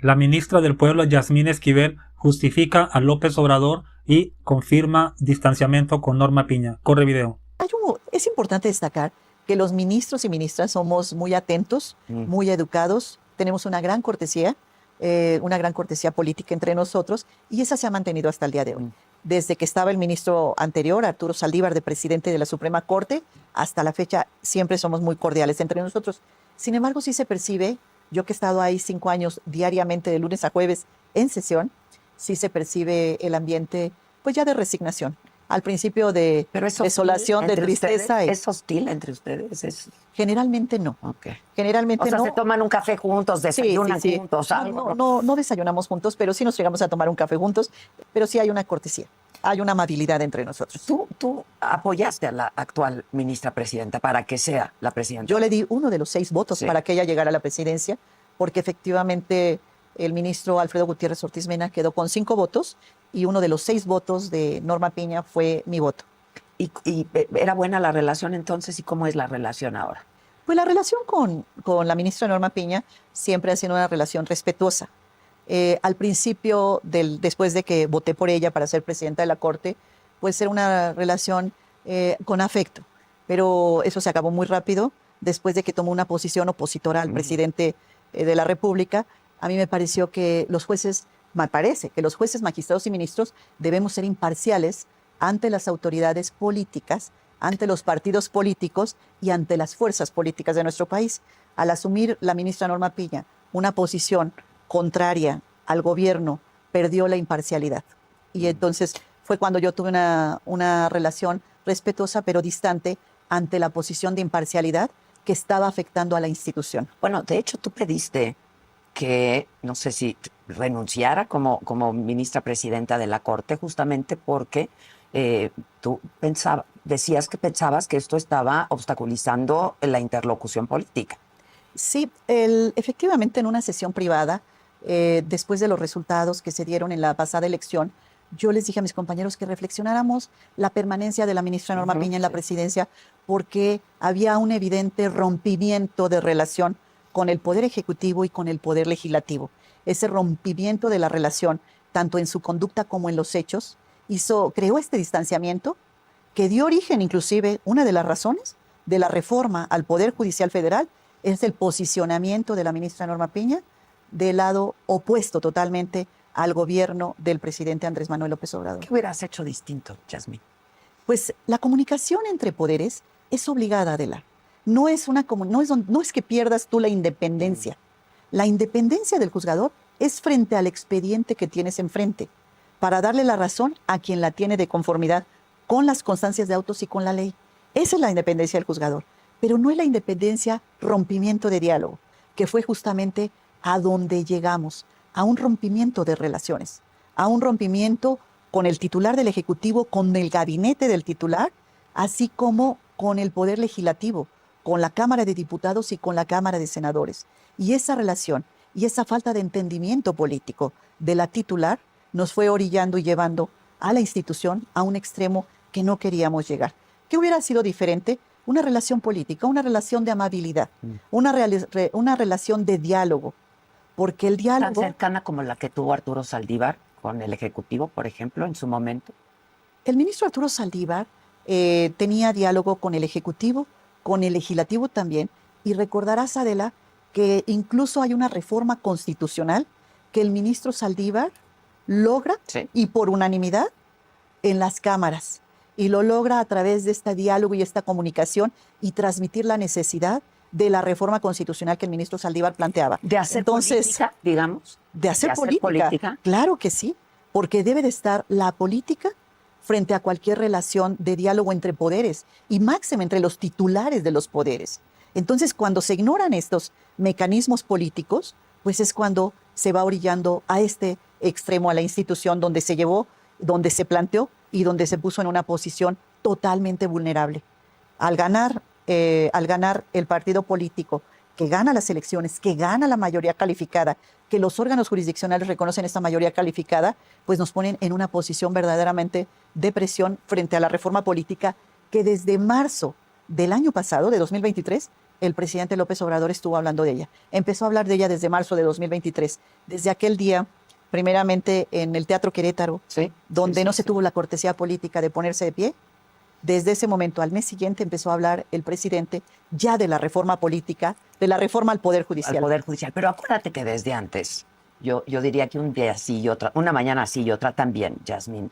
La ministra del Pueblo, Yasmín Esquivel, justifica a López Obrador y confirma distanciamiento con Norma Piña. Corre video. Es importante destacar que los ministros y ministras somos muy atentos, muy educados, tenemos una gran cortesía política entre nosotros, y esa se ha mantenido hasta el día de hoy. Desde que estaba el ministro anterior, Arturo Saldívar, de presidente de la Suprema Corte, hasta la fecha siempre somos muy cordiales entre nosotros. Sin embargo, sí se percibe, yo que he estado ahí 5 años diariamente de lunes a jueves en sesión, sí se percibe el ambiente pues ya de resignación. Al principio de desolación, de tristeza. ¿Es hostil entre ustedes? Generalmente no. Okay. Generalmente no. O sea, se toman un café juntos, desayunan juntos. Algo. No desayunamos juntos, pero sí nos llegamos a tomar un café juntos, pero sí hay una cortesía, hay una amabilidad entre nosotros. ¿Tú apoyaste a la actual ministra presidenta para que sea la presidenta? Yo le di uno de los 6 votos para que ella llegara a la presidencia, porque efectivamente el ministro Alfredo Gutiérrez Ortiz Mena quedó con 5 votos y uno de los 6 votos de Norma Piña fue mi voto. ¿Y era buena la relación entonces? ¿Y cómo es la relación ahora? Pues la relación con la ministra Norma Piña siempre ha sido una relación respetuosa. Al principio, después de que voté por ella para ser presidenta de la Corte, pues era una relación con afecto, pero eso se acabó muy rápido. Después de que tomó una posición opositora al presidente de la República, a mí me parece que los jueces, magistrados y ministros debemos ser imparciales ante las autoridades políticas, ante los partidos políticos y ante las fuerzas políticas de nuestro país. Al asumir la ministra Norma Piña una posición contraria al gobierno, perdió la imparcialidad. Y entonces fue cuando yo tuve una relación respetuosa pero distante ante la posición de imparcialidad que estaba afectando a la institución. Bueno, de hecho tú pediste que, no sé si renunciara como ministra presidenta de la Corte, justamente porque tú decías que pensabas que esto estaba obstaculizando la interlocución política. Sí, efectivamente en una sesión privada, después de los resultados que se dieron en la pasada elección, yo les dije a mis compañeros que reflexionáramos la permanencia de la ministra Norma Piña en la presidencia, porque había un evidente rompimiento de relación con el Poder Ejecutivo y con el Poder Legislativo. Ese rompimiento de la relación, tanto en su conducta como en los hechos, creó este distanciamiento que dio origen, inclusive, una de las razones de la reforma al Poder Judicial Federal es el posicionamiento de la ministra Norma Piña del lado opuesto totalmente al gobierno del presidente Andrés Manuel López Obrador. ¿Qué hubieras hecho distinto, Yasmín? Pues la comunicación entre poderes es obligada, Adela. No es que pierdas tú la independencia. La independencia del juzgador es frente al expediente que tienes enfrente, para darle la razón a quien la tiene de conformidad con las constancias de autos y con la ley. Esa es la independencia del juzgador, pero no es la independencia rompimiento de diálogo, que fue justamente a donde llegamos, a un rompimiento de relaciones, a un rompimiento con el titular del Ejecutivo, con el gabinete del titular, así como con el Poder Legislativo, con la Cámara de Diputados y con la Cámara de Senadores. Y esa relación y esa falta de entendimiento político de la titular nos fue orillando y llevando a la institución a un extremo que no queríamos llegar. ¿Qué hubiera sido diferente? Una relación política, una relación de amabilidad, una relación de diálogo, porque el diálogo... ¿Tan cercana como la que tuvo Arturo Saldívar con el Ejecutivo, por ejemplo, en su momento? El ministro Arturo Saldívar tenía diálogo con el Ejecutivo, con el Legislativo también, y recordarás, Adela, que incluso hay una reforma constitucional que el ministro Saldívar logra, y por unanimidad, en las cámaras, y lo logra a través de este diálogo y esta comunicación y transmitir la necesidad de la reforma constitucional que el ministro Saldívar planteaba. De hacer política, digamos. De hacer política. Claro que sí, porque debe de estar la política frente a cualquier relación de diálogo entre poderes y máximo entre los titulares de los poderes. Entonces, cuando se ignoran estos mecanismos políticos, pues es cuando se va orillando a este extremo, a la institución donde se llevó, donde se planteó y donde se puso en una posición totalmente vulnerable. Al ganar el partido político que gana las elecciones, que gana la mayoría calificada, que los órganos jurisdiccionales reconocen esta mayoría calificada, pues nos ponen en una posición verdaderamente de presión frente a la reforma política que desde marzo del año pasado, de 2023, el presidente López Obrador estuvo hablando de ella. Empezó a hablar de ella desde marzo de 2023. Desde aquel día, primeramente en el Teatro Querétaro, Sí, donde sí, no sí, se sí. tuvo la cortesía política de ponerse de pie. Desde ese momento, al mes siguiente, empezó a hablar el presidente ya de la reforma política, de la reforma al Poder Al Judicial. Poder Judicial. Pero acuérdate que desde antes, yo diría que un día sí y otra, una mañana sí y otra también, Yasmín,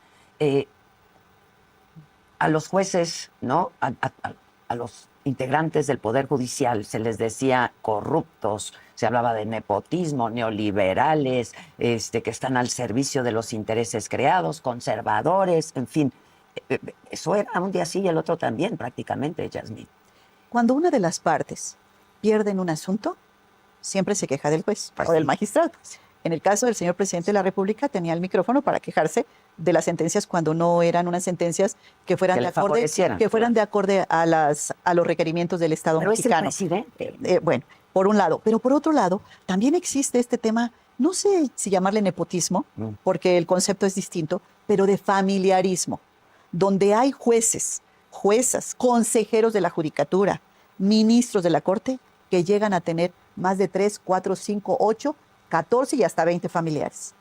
a los jueces, ¿no? A los integrantes del Poder Judicial se les decía corruptos, se hablaba de nepotismo, neoliberales, que están al servicio de los intereses creados, conservadores, en fin. Eso era un día sí y el otro también, prácticamente, Yasmín. Cuando una de las partes pierde en un asunto, siempre se queja del juez Pues o del sí. magistrado. En el caso del señor presidente de la República, tenía el micrófono para quejarse de las sentencias cuando no eran unas sentencias que fueran Que de le acorde, favorecieran, que fueran claro. de acorde a los requerimientos del Estado Pero es el mexicano. presidente. Bueno, por un lado. Pero por otro lado, también existe este tema, no sé si llamarle nepotismo, porque el concepto es distinto, pero de familiarismo, donde hay jueces, juezas, consejeros de la judicatura, ministros de la Corte, que llegan a tener más de 3, 4, 5, 8, 14 y hasta 20 familiares.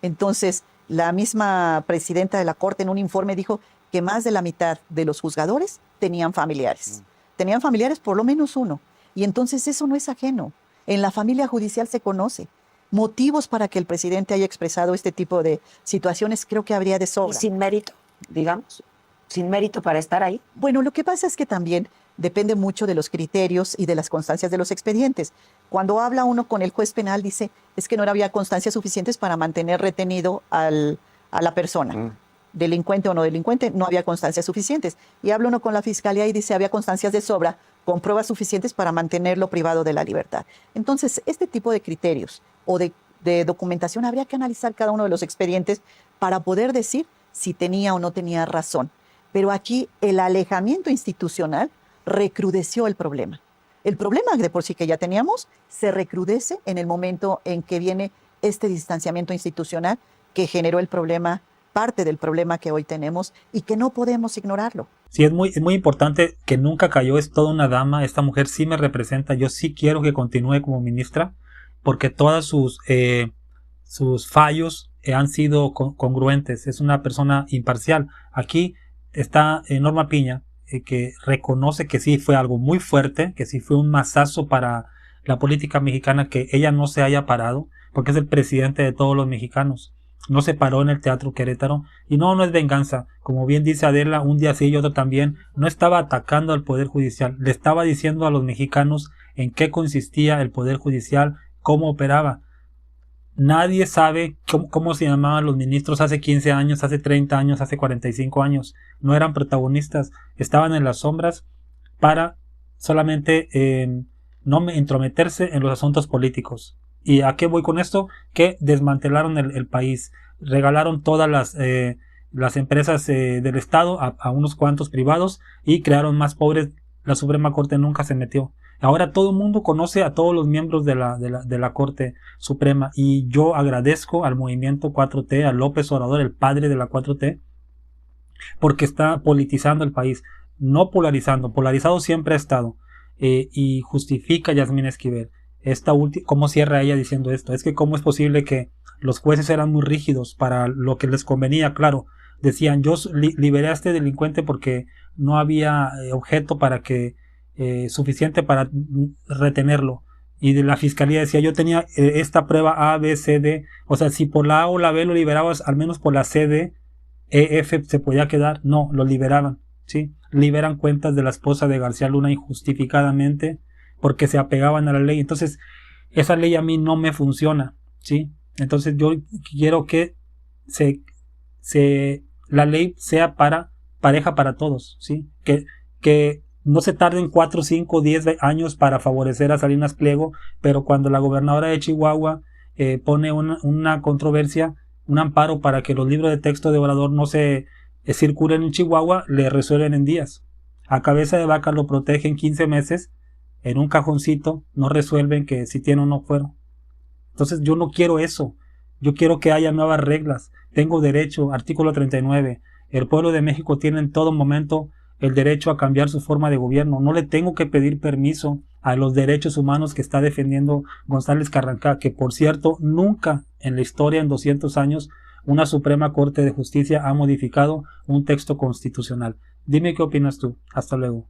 Entonces, la misma presidenta de la Corte en un informe dijo que más de la mitad de los juzgadores tenían familiares. Tenían familiares por lo menos uno. Y entonces eso no es ajeno. En la familia judicial se conoce. Motivos para que el presidente haya expresado este tipo de situaciones creo que habría de Y sobra. sin mérito, digamos, sin mérito para estar ahí. Bueno, lo que pasa es que también depende mucho de los criterios y de las constancias de los expedientes. Cuando habla uno con el juez penal, dice, es que no había constancias suficientes para mantener retenido a la persona. Delincuente o no delincuente, no había constancias suficientes. Y habla uno con la fiscalía y dice, había constancias de sobra con pruebas suficientes para mantenerlo privado de la libertad. Entonces, este tipo de criterios o de documentación habría que analizar cada uno de los expedientes para poder decir si tenía o no tenía razón. Pero aquí el alejamiento institucional recrudeció el problema. El problema de por sí que ya teníamos se recrudece en el momento en que viene este distanciamiento institucional que generó el problema, parte del problema que hoy tenemos y que no podemos ignorarlo. Sí, es muy importante que nunca cayó, es toda una dama, esta mujer sí me representa, yo sí quiero que continúe como ministra, porque todas sus fallos han sido congruentes, es una persona imparcial. Aquí está Norma Piña, que reconoce que sí fue algo muy fuerte, que sí fue un mazazo para la política mexicana que ella no se haya parado, porque es el presidente de todos los mexicanos. No se paró en el Teatro Querétaro y no es venganza, como bien dice Adela, un día sí y otro también, no estaba atacando al Poder Judicial, le estaba diciendo a los mexicanos en qué consistía el Poder Judicial, cómo operaba. Nadie sabe cómo se llamaban los ministros hace 15 años, hace 30 años, hace 45 años. No eran protagonistas, estaban en las sombras para solamente no entrometerse en los asuntos políticos. ¿Y a qué voy con esto? Que desmantelaron el país, regalaron todas las empresas del Estado a unos cuantos privados y crearon más pobres. La Suprema Corte nunca se metió. Ahora todo el mundo conoce a todos los miembros de la Corte Suprema y yo agradezco al movimiento 4T, a López Obrador, el padre de la 4T, porque está politizando el país, no polarizando. Polarizado siempre ha estado y justifica Yasmín Esquivel. ¿Cómo cierra ella diciendo esto? Es que cómo es posible que los jueces eran muy rígidos para lo que les convenía. Claro, decían, yo liberé a este delincuente porque no había objeto para que suficiente para retenerlo, y de la fiscalía decía, yo tenía esta prueba A, B, C, D, o sea, si por la A o la B lo liberabas, al menos por la C, D, E, F se podía quedar. No, lo liberaban, ¿sí? Liberan cuentas de la esposa de García Luna injustificadamente porque se apegaban a la ley. Entonces esa ley a mí no me funciona, ¿sí? Entonces yo quiero que la ley sea pareja para todos, ¿sí? Que no se tarden 4, 5, 10 años para favorecer a Salinas Pliego, pero cuando la gobernadora de Chihuahua pone una controversia, un amparo para que los libros de texto de Obrador no se circulen en Chihuahua, le resuelven en días. A cabeza de vaca lo protegen 15 meses, en un cajoncito, no resuelven que si tiene o no fuero. Entonces yo no quiero eso, yo quiero que haya nuevas reglas. Tengo derecho, artículo 39, el pueblo de México tiene en todo momento el derecho a cambiar su forma de gobierno. No le tengo que pedir permiso a los derechos humanos que está defendiendo González Carrancá, que por cierto nunca en la historia, en 200 años, una Suprema Corte de Justicia ha modificado un texto constitucional. Dime qué opinas tú. Hasta luego.